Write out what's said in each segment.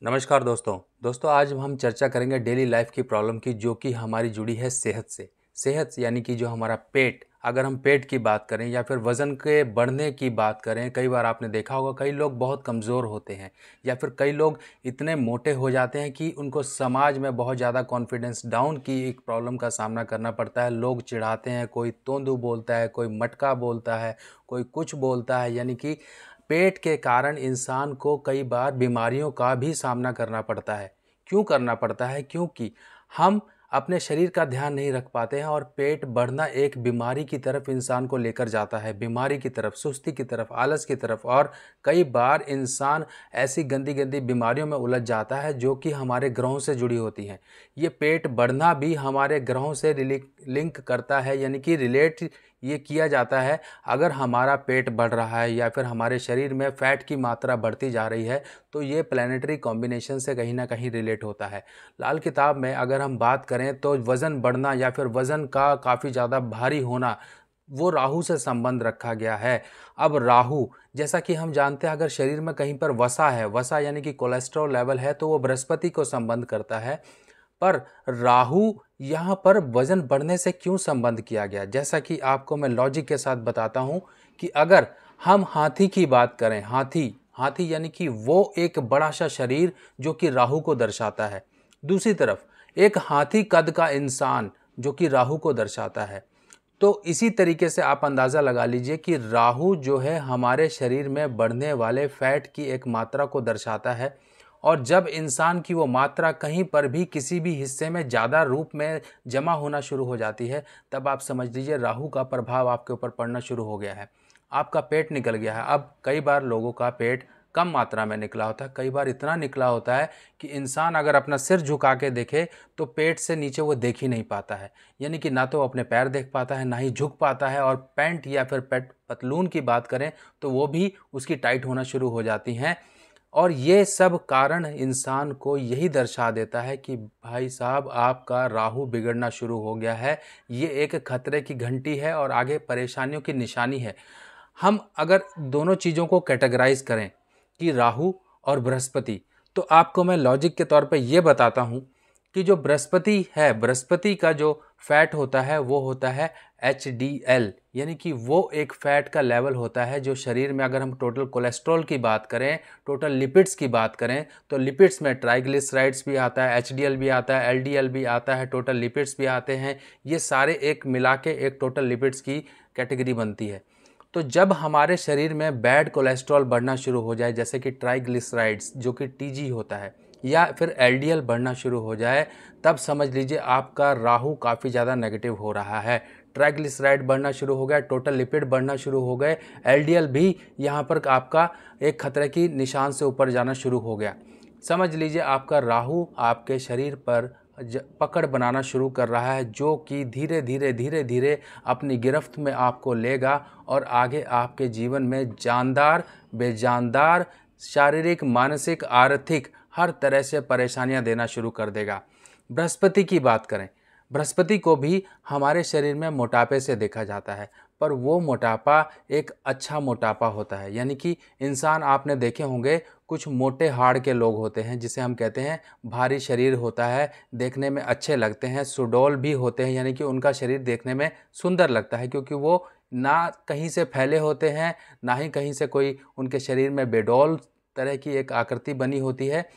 नमस्कार दोस्तों आज हम चर्चा करेंगे डेली लाइफ की प्रॉब्लम की जो कि हमारी जुड़ी है सेहत से। सेहत यानी कि जो हमारा पेट, अगर हम पेट की बात करें या फिर वज़न के बढ़ने की बात करें, कई बार आपने देखा होगा कई लोग बहुत कमज़ोर होते हैं या फिर कई लोग इतने मोटे हो जाते हैं कि उनको समाज में बहुत ज़्यादा कॉन्फिडेंस डाउन की एक प्रॉब्लम का सामना करना पड़ता है। लोग चिढ़ाते हैं, कोई तोंदू बोलता है, कोई मटका बोलता है, कोई कुछ बोलता है। यानी कि पेट के कारण इंसान को कई बार बीमारियों का भी सामना करना पड़ता है। क्यों करना पड़ता है? क्योंकि हम अपने शरीर का ध्यान नहीं रख पाते हैं और पेट बढ़ना एक बीमारी की तरफ इंसान को लेकर जाता है, बीमारी की तरफ, सुस्ती की तरफ, आलस की तरफ। और कई बार इंसान ऐसी गंदी गंदी बीमारियों में उलझ जाता है जो कि हमारे ग्रहों से जुड़ी होती हैं। ये पेट बढ़ना भी हमारे ग्रहों से लिंक करता है, यानी कि रिलेट ये किया जाता है। अगर हमारा पेट बढ़ रहा है या फिर हमारे शरीर में फैट की मात्रा बढ़ती जा रही है तो ये प्लानिटरी कॉम्बिनेशन से कहीं ना कहीं रिलेट होता है। लाल किताब में अगर हम बात करें तो वज़न बढ़ना या फिर वज़न का काफ़ी ज़्यादा भारी होना, वो राहु से संबंध रखा गया है। अब राहु, जैसा कि हम जानते हैं, अगर शरीर में कहीं पर वसा है, वसा यानी कि कोलेस्ट्रॉल लेवल है, तो वो बृहस्पति को संबंध करता है। पर राहु यहाँ पर वजन बढ़ने से क्यों संबंध किया गया? जैसा कि आपको मैं लॉजिक के साथ बताता हूँ कि अगर हम हाथी की बात करें, हाथी हाथी यानी कि वो एक बड़ा सा शरीर जो कि राहु को दर्शाता है। दूसरी तरफ एक हाथी कद का इंसान जो कि राहु को दर्शाता है। तो इसी तरीके से आप अंदाज़ा लगा लीजिए कि राहु जो है हमारे शरीर में बढ़ने वाले फैट की एक मात्रा को दर्शाता है। और जब इंसान की वो मात्रा कहीं पर भी किसी भी हिस्से में ज़्यादा रूप में जमा होना शुरू हो जाती है, तब आप समझ लीजिए राहु का प्रभाव आपके ऊपर पड़ना शुरू हो गया है। आपका पेट निकल गया है। अब कई बार लोगों का पेट कम मात्रा में निकला होता है, कई बार इतना निकला होता है कि इंसान अगर अपना सिर झुका के देखे तो पेट से नीचे वो देख ही नहीं पाता है। यानी कि ना तो वो अपने पैर देख पाता है, ना ही झुक पाता है। और पैंट या फिर पेट पतलून की बात करें तो वो भी उसकी टाइट होना शुरू हो जाती हैं। और ये सब कारण इंसान को यही दर्शा देता है कि भाई साहब, आपका राहु बिगड़ना शुरू हो गया है। ये एक खतरे की घंटी है और आगे परेशानियों की निशानी है। हम अगर दोनों चीज़ों को कैटेगराइज करें कि राहु और बृहस्पति, तो आपको मैं लॉजिक के तौर पे ये बताता हूँ कि जो बृहस्पति है, बृहस्पति का जो फैट होता है वो होता है HDL, यानी कि वो एक फैट का लेवल होता है जो शरीर में, अगर हम टोटल कोलेस्ट्रॉल की बात करें, टोटल लिपिड्स की बात करें, तो लिपिड्स में ट्राइग्लिसराइड्स भी आता है, HDL भी आता है, LDL भी आता है, टोटल लिपिड्स भी आते हैं। ये सारे एक मिला के एक टोटल लिपिड्स की कैटेगरी बनती है। तो जब हमारे शरीर में बैड कोलेस्ट्रॉल बढ़ना शुरू हो जाए, जैसे कि ट्राइग्लिसराइड्स जो कि TG होता है, या फिर LDL बढ़ना शुरू हो जाए, तब समझ लीजिए आपका राहु काफ़ी ज़्यादा नेगेटिव हो रहा है। ट्राइग्लिसराइड बढ़ना शुरू हो गया, टोटल लिपिड बढ़ना शुरू हो गए, LDL भी यहाँ पर आपका एक खतरे की निशान से ऊपर जाना शुरू हो गया। समझ लीजिए आपका राहु आपके शरीर पर पकड़ बनाना शुरू कर रहा है, जो कि धीरे धीरे धीरे धीरे अपनी गिरफ्त में आपको लेगा और आगे आपके जीवन में जानदार बेजानदार शारीरिक, मानसिक, आर्थिक हर तरह से परेशानियां देना शुरू कर देगा। बृहस्पति की बात करें, बृहस्पति को भी हमारे शरीर में मोटापे से देखा जाता है, पर वो मोटापा एक अच्छा मोटापा होता है। यानी कि इंसान, आपने देखे होंगे कुछ मोटे हाड़ के लोग होते हैं जिसे हम कहते हैं भारी शरीर होता है, देखने में अच्छे लगते हैं, सुडौल भी होते हैं, यानी कि उनका शरीर देखने में सुंदर लगता है क्योंकि वो ना कहीं से फैले होते हैं, ना ही कहीं से कोई उनके शरीर में बेडौल तरह की एक आकृति बनी होती है।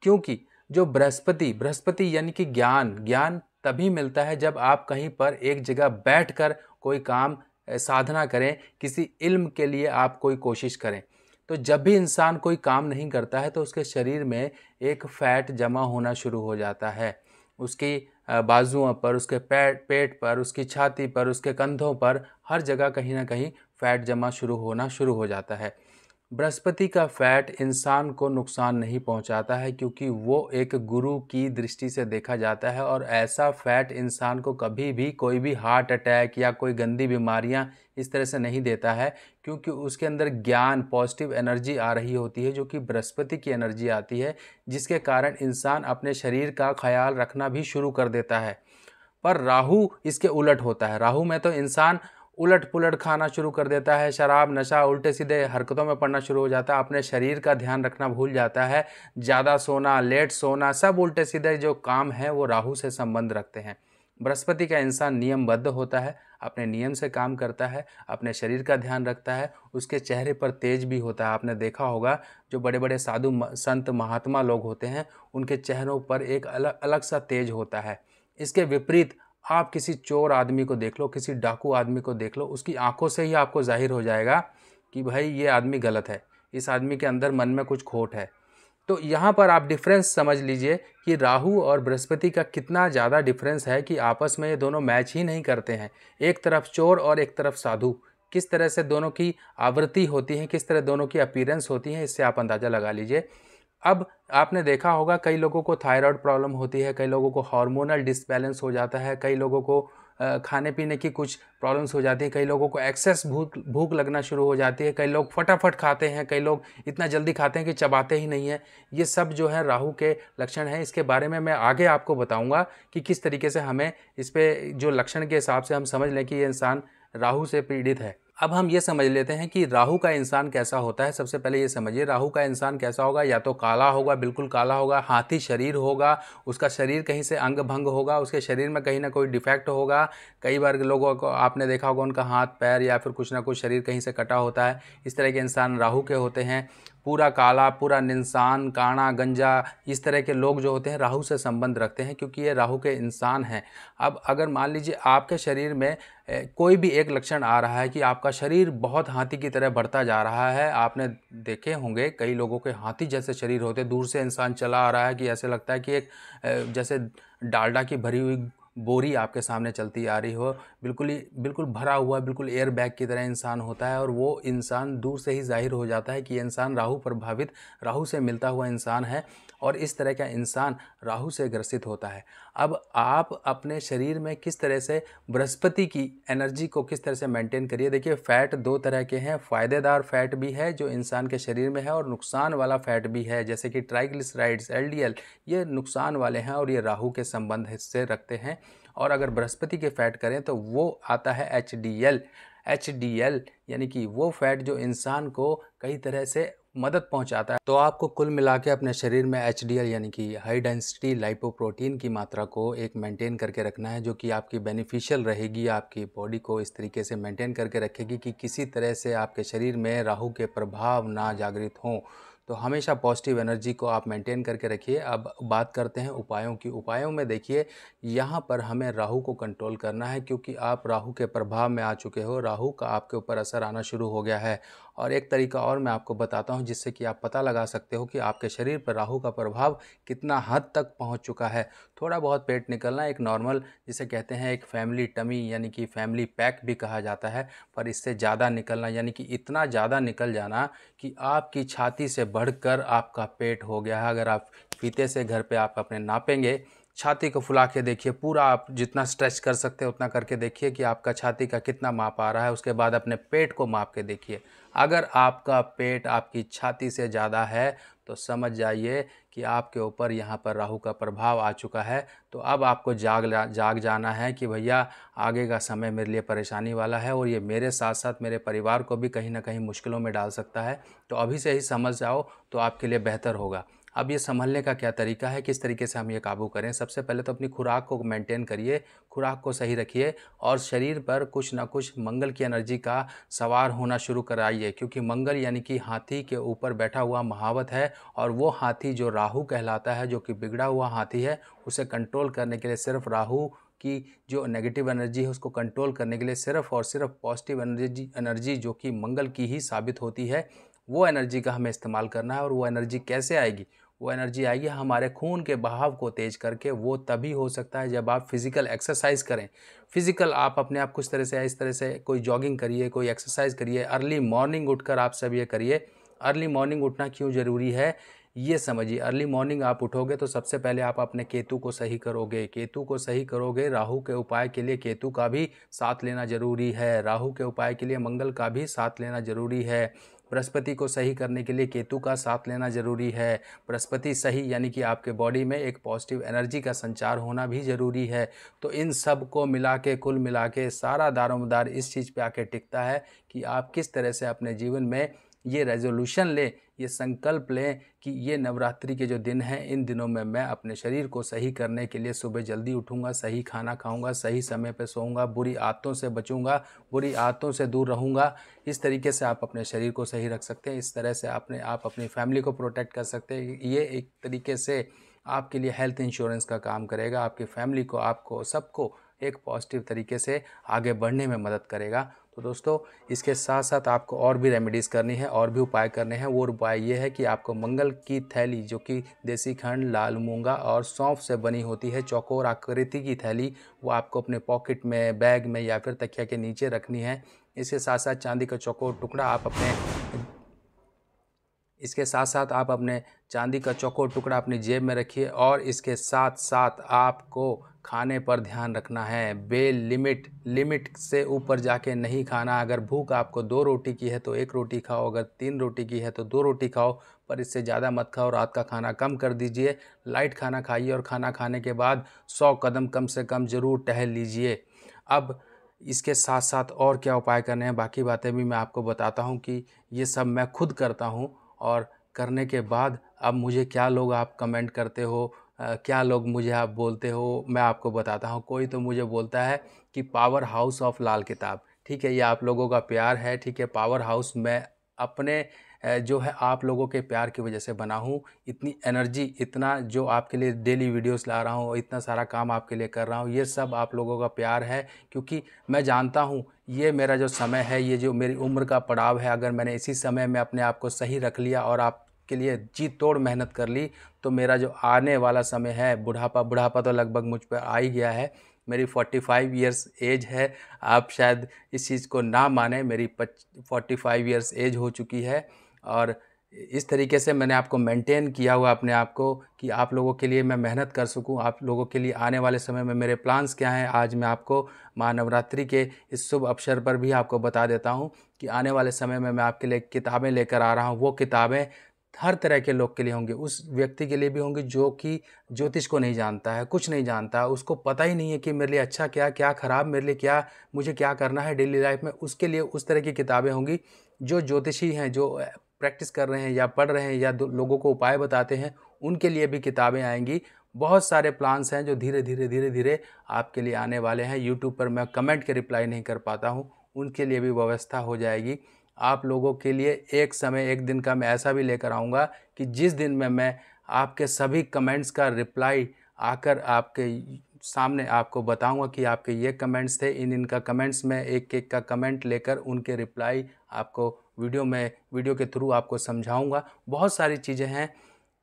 क्योंकि जो बृहस्पति बृहस्पति यानी कि ज्ञान, ज्ञान तभी मिलता है जब आप कहीं पर एक जगह बैठकर कोई काम, साधना करें, किसी इल्म के लिए आप कोई कोशिश करें। तो जब भी इंसान कोई काम नहीं करता है तो उसके शरीर में एक फैट जमा होना शुरू हो जाता है। उसकी बाजुओं पर, उसके पेट पर, उसकी छाती पर, उसके कंधों पर, हर जगह कहीं ना कहीं फैट जमा शुरू हो जाता है। बृहस्पति का फैट इंसान को नुकसान नहीं पहुंचाता है क्योंकि वो एक गुरु की दृष्टि से देखा जाता है। और ऐसा फैट इंसान को कभी भी कोई भी हार्ट अटैक या कोई गंदी बीमारियां इस तरह से नहीं देता है, क्योंकि उसके अंदर ज्ञान, पॉजिटिव एनर्जी आ रही होती है जो कि बृहस्पति की एनर्जी आती है, जिसके कारण इंसान अपने शरीर का ख्याल रखना भी शुरू कर देता है। पर राहु इसके उलट होता है। राहु में तो इंसान उलट पुलट खाना शुरू कर देता है, शराब नशा उल्टे सीधे हरकतों में पड़ना शुरू हो जाता है, अपने शरीर का ध्यान रखना भूल जाता है, ज़्यादा सोना लेट सोना सब उल्टे सीधे जो काम है वो राहु से संबंध रखते हैं। बृहस्पति का इंसान नियमबद्ध होता है, अपने नियम से काम करता है, अपने शरीर का ध्यान रखता है, उसके चेहरे पर तेज भी होता है। आपने देखा होगा जो बड़े बड़े साधु संत महात्मा लोग होते हैं उनके चेहरों पर एक अलग अलग सा तेज होता है। इसके विपरीत आप किसी चोर आदमी को देख लो, किसी डाकू आदमी को देख लो, उसकी आंखों से ही आपको जाहिर हो जाएगा कि भाई ये आदमी गलत है, इस आदमी के अंदर मन में कुछ खोट है। तो यहाँ पर आप डिफरेंस समझ लीजिए कि राहु और बृहस्पति का कितना ज़्यादा डिफरेंस है कि आपस में ये दोनों मैच ही नहीं करते हैं। एक तरफ चोर और एक तरफ साधु, किस तरह से दोनों की आवृत्ति होती है, किस तरह दोनों की अपीयरेंस होती है, इससे आप अंदाज़ा लगा लीजिए। अब आपने देखा होगा कई लोगों को थायराइड प्रॉब्लम होती है, कई लोगों को हार्मोनल डिसबैलेंस हो जाता है, कई लोगों को खाने पीने की कुछ प्रॉब्लम्स हो जाती हैं, कई लोगों को एक्सेस भूख भूख लगना शुरू हो जाती है, कई लोग फटाफट खाते हैं, कई लोग इतना जल्दी खाते हैं कि चबाते ही नहीं हैं। ये सब जो है राहु के लक्षण हैं। इसके बारे में मैं आगे आपको बताऊंगा कि किस तरीके से हमें इस पे जो लक्षण के हिसाब से हम समझ लें कि ये इंसान राहु से पीड़ित है। अब हम ये समझ लेते हैं कि राहु का इंसान कैसा होता है। सबसे पहले ये समझिए राहु का इंसान कैसा होगा। या तो काला होगा, बिल्कुल काला होगा, हाथी शरीर होगा, उसका शरीर कहीं से अंग भंग होगा, उसके शरीर में कहीं ना कोई डिफेक्ट होगा। कई बार लोगों को आपने देखा होगा उनका हाथ पैर या फिर कुछ ना कुछ शरीर कहीं से कटा होता है। इस तरह के इंसान राहु के होते हैं। पूरा काला, पूरा निंसान, काना, गंजा, इस तरह के लोग जो होते हैं राहु से संबंध रखते हैं क्योंकि ये राहु के इंसान हैं। अब अगर मान लीजिए आपके शरीर में कोई भी एक लक्षण आ रहा है कि आपका शरीर बहुत हाथी की तरह बढ़ता जा रहा है। आपने देखे होंगे कई लोगों के हाथी जैसे शरीर होते, दूर से इंसान चला आ रहा है कि ऐसे लगता है कि एक जैसे डालडा की भरी हुई बोरी आपके सामने चलती आ रही हो। बिल्कुल भरा हुआ, बिल्कुल एयर बैग की तरह इंसान होता है और वो इंसान दूर से ही जाहिर हो जाता है कि ये इंसान राहु प्रभावित, राहु से मिलता हुआ इंसान है और इस तरह का इंसान राहु से ग्रसित होता है। अब आप अपने शरीर में किस तरह से बृहस्पति की एनर्जी को किस तरह से मेंटेन करिए। देखिए फैट दो तरह के हैं, फ़ायदेदार फैट भी है जो इंसान के शरीर में है और नुकसान वाला फैट भी है, जैसे कि ट्राइग्लिसराइड्स, एलडीएल, ये नुकसान वाले हैं और ये राहु के संबंध से रखते हैं। और अगर बृहस्पति के फैट करें तो वो आता है एचडीएल यानी कि वो फैट जो इंसान को कई तरह से मदद पहुंचाता है। तो आपको कुल मिला के अपने शरीर में एचडीएल यानी कि हाई डेंसिटी लाइपोप्रोटीन की मात्रा को एक मेंटेन करके रखना है, जो कि आपकी बेनिफिशियल रहेगी, आपकी बॉडी को इस तरीके से मेंटेन करके रखेगी कि किसी तरह से आपके शरीर में राहु के प्रभाव ना जागृत हों। तो हमेशा पॉजिटिव एनर्जी को आप मेंटेन करके रखिए। अब बात करते हैं उपायों की। उपायों में देखिए यहाँ पर हमें राहु को कंट्रोल करना है क्योंकि आप राहु के प्रभाव में आ चुके हो, राहु का आपके ऊपर असर आना शुरू हो गया है। और एक तरीका और मैं आपको बताता हूँ जिससे कि आप पता लगा सकते हो कि आपके शरीर पर राहु का प्रभाव कितना हद तक पहुँच चुका है। थोड़ा बहुत पेट निकलना एक नॉर्मल, जिसे कहते हैं एक फैमिली टमी यानी कि फैमिली पैक भी कहा जाता है, पर इससे ज़्यादा निकलना यानी कि इतना ज़्यादा निकल जाना कि आपकी छाती से बढ़कर आपका पेट हो गया है। अगर आप फीते से घर पे आप अपने नापेंगे, छाती को फुला के देखिए, पूरा आप जितना स्ट्रेच कर सकते हैं उतना करके देखिए कि आपका छाती का कितना माप आ रहा है। उसके बाद अपने पेट को माप के देखिए। अगर आपका पेट आपकी छाती से ज़्यादा है तो समझ जाइए कि आपके ऊपर यहाँ पर राहु का प्रभाव आ चुका है। तो अब आपको जाग जाना है कि भैया आगे का समय मेरे लिए परेशानी वाला है और ये मेरे साथ साथ मेरे परिवार को भी कहीं ना कहीं मुश्किलों में डाल सकता है। तो अभी से ही समझ जाओ तो आपके लिए बेहतर होगा। अब ये संभलने का क्या तरीका है, किस तरीके से हम ये काबू करें। सबसे पहले तो अपनी खुराक को मेंटेन करिए, खुराक को सही रखिए और शरीर पर कुछ ना कुछ मंगल की एनर्जी का सवार होना शुरू कराइए, क्योंकि मंगल यानी कि हाथी के ऊपर बैठा हुआ महावत है और वो हाथी जो राहु कहलाता है, जो कि बिगड़ा हुआ हाथी है, उसे कंट्रोल करने के लिए सिर्फ राहु की जो नेगेटिव एनर्जी है उसको कंट्रोल करने के लिए सिर्फ और सिर्फ पॉजिटिव एनर्जी जो कि मंगल की ही साबित होती है, वो एनर्जी का हमें इस्तेमाल करना है। और वो एनर्जी कैसे आएगी? वो एनर्जी आएगी हमारे खून के बहाव को तेज करके। वो तभी हो सकता है जब आप फिज़िकल एक्सरसाइज करें। फिज़िकल आप अपने आप कुछ तरह से इस तरह से कोई जॉगिंग करिए, कोई एक्सरसाइज करिए, अर्ली मॉर्निंग उठकर आप सब ये करिए। अर्ली मॉर्निंग उठना क्यों ज़रूरी है ये समझिए। अर्ली मॉर्निंग आप उठोगे तो सबसे पहले आप अपने केतु को सही करोगे। केतु को सही करोगे, राहु के उपाय के लिए केतु का भी साथ लेना जरूरी है, राहु के उपाय के लिए मंगल का भी साथ लेना जरूरी है। बृहस्पति को सही करने के लिए केतु का साथ लेना ज़रूरी है। बृहस्पति सही यानी कि आपके बॉडी में एक पॉजिटिव एनर्जी का संचार होना भी ज़रूरी है। तो इन सब को मिला के, कुल मिला के सारा दारोमदार इस चीज़ पे आके टिकता है कि आप किस तरह से अपने जीवन में ये रेजोल्यूशन लें, ये संकल्प लें कि ये नवरात्रि के जो दिन हैं, इन दिनों में मैं अपने शरीर को सही करने के लिए सुबह जल्दी उठूँगा, सही खाना खाऊँगा, सही समय पे सोऊंगा, बुरी आदतों से बचूँगा, बुरी आदतों से दूर रहूँगा। इस तरीके से आप अपने शरीर को सही रख सकते हैं। इस तरह से आप अपनी फैमिली को प्रोटेक्ट कर सकते हैं। ये एक तरीके से आपके लिए हेल्थ इंश्योरेंस का काम करेगा। आपकी फैमिली को, आपको, सबको एक पॉजिटिव तरीके से आगे बढ़ने में मदद करेगा। तो दोस्तों, इसके साथ साथ आपको और भी रेमेडीज़ करनी है, और भी उपाय करने हैं। वो उपाय ये है कि आपको मंगल की थैली, जो कि देसी खंड, लाल मूंगा और सौंफ से बनी होती है, चौकोर आकृति की थैली, वो आपको अपने पॉकेट में, बैग में या फिर तकिया के नीचे रखनी है। इसके साथ साथ चांदी का चौकोर टुकड़ा आप अपने चांदी का चौकोर टुकड़ा अपनी जेब में रखिए। और इसके साथ साथ आपको खाने पर ध्यान रखना है। लिमिट से ऊपर जाके नहीं खाना। अगर भूख आपको 2 रोटी की है तो 1 रोटी खाओ, अगर 3 रोटी की है तो 2 रोटी खाओ, पर इससे ज़्यादा मत खाओ। रात का खाना कम कर दीजिए, लाइट खाना खाइए और खाना खाने के बाद 100 कदम कम से कम ज़रूर टहल लीजिए। अब इसके साथ साथ और क्या उपाय करने हैं, बाकी बातें भी मैं आपको बताता हूँ कि ये सब मैं खुद करता हूँ। और करने के बाद अब मुझे क्या लोग आप कमेंट करते हो, क्या लोग मुझे आप बोलते हो, मैं आपको बताता हूँ। कोई तो मुझे बोलता है कि पावर हाउस ऑफ लाल किताब, ठीक है, ये आप लोगों का प्यार है, ठीक है। पावर हाउस मैं अपने जो है आप लोगों के प्यार की वजह से बना हूँ। इतनी एनर्जी, इतना जो आपके लिए डेली वीडियोस ला रहा हूँ, इतना सारा काम आपके लिए कर रहा हूँ, ये सब आप लोगों का प्यार है। क्योंकि मैं जानता हूँ ये मेरा जो समय है, ये जो मेरी उम्र का पड़ाव है, अगर मैंने इसी समय में अपने आप को सही रख लिया और आपके लिए जी तोड़ मेहनत कर ली, तो मेरा जो आने वाला समय है, बुढ़ापा तो लगभग मुझ पर आ ही गया है। मेरी 45 ईयर्स एज है। आप शायद इस चीज़ को ना माने, मेरी 45 ईयर्स एज हो चुकी है। और इस तरीके से मैंने आपको मेंटेन किया हुआ अपने आप को कि आप लोगों के लिए मैं मेहनत कर सकूं। आप लोगों के लिए आने वाले समय में मेरे प्लान्स क्या हैं, आज मैं आपको महानवरात्रि के इस शुभ अवसर पर भी आपको बता देता हूं कि आने वाले समय में मैं आपके लिए किताबें लेकर आ रहा हूं। वो किताबें हर तरह के लोग के लिए होंगी। उस व्यक्ति के लिए भी होंगी जो कि ज्योतिष को नहीं जानता है, कुछ नहीं जानता, उसको पता ही नहीं है कि मेरे लिए अच्छा क्या, क्या ख़राब, मेरे लिए क्या, मुझे क्या करना है डेली लाइफ में। उसके लिए उस तरह की किताबें होंगी। जो ज्योतिषी हैं, जो प्रैक्टिस कर रहे हैं या पढ़ रहे हैं या लोगों को उपाय बताते हैं, उनके लिए भी किताबें आएंगी। बहुत सारे प्लान्स हैं जो धीरे धीरे आपके लिए आने वाले हैं। यूट्यूब पर मैं कमेंट के रिप्लाई नहीं कर पाता हूँ, उनके लिए भी व्यवस्था हो जाएगी। आप लोगों के लिए एक समय, एक दिन का मैं ऐसा भी लेकर आऊँगा कि जिस दिन में मैं आपके सभी कमेंट्स का रिप्लाई आकर आपके सामने आपको बताऊंगा कि आपके ये कमेंट्स थे, इनका कमेंट्स में एक एक का कमेंट लेकर उनके रिप्लाई आपको वीडियो के थ्रू आपको समझाऊंगा। बहुत सारी चीज़ें हैं।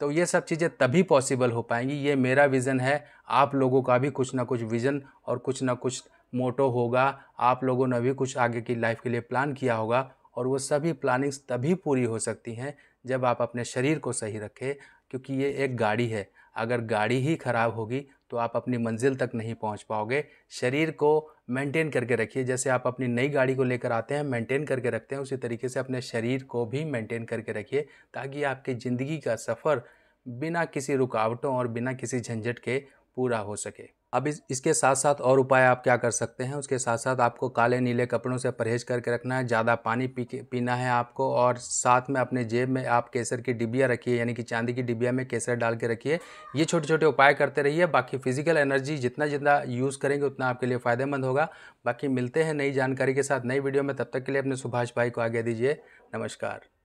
तो ये सब चीज़ें तभी पॉसिबल हो पाएंगी। ये मेरा विज़न है। आप लोगों का भी कुछ ना कुछ विज़न और कुछ ना कुछ मोटो होगा। आप लोगों ने भी कुछ आगे की लाइफ के लिए प्लान किया होगा, और वो सभी प्लानिंग्स तभी पूरी हो सकती हैं जब आप अपने शरीर को सही रखें। क्योंकि ये एक गाड़ी है, अगर गाड़ी ही ख़राब होगी तो आप अपनी मंजिल तक नहीं पहुंच पाओगे। शरीर को मेंटेन करके रखिए। जैसे आप अपनी नई गाड़ी को लेकर आते हैं, मेंटेन करके रखते हैं, उसी तरीके से अपने शरीर को भी मेंटेन करके रखिए, ताकि आपकी ज़िंदगी का सफ़र बिना किसी रुकावटों और बिना किसी झंझट के पूरा हो सके। अब इसके साथ साथ और उपाय आप क्या कर सकते हैं, उसके साथ साथ आपको काले नीले कपड़ों से परहेज़ करके रखना है। ज़्यादा पानी पीना है आपको, और साथ में अपने जेब में आप केसर की डिबिया रखिए, यानी कि चांदी की डिबिया में केसर डाल के रखिए। ये छोटे छोटे उपाय करते रहिए। बाकी फिजिकल एनर्जी जितना जितना यूज़ करेंगे उतना आपके लिए फ़ायदेमंद होगा। बाकी मिलते हैं नई जानकारी के साथ नई वीडियो में। तब तक के लिए अपने सुभाष भाई को आगे दीजिए। नमस्कार।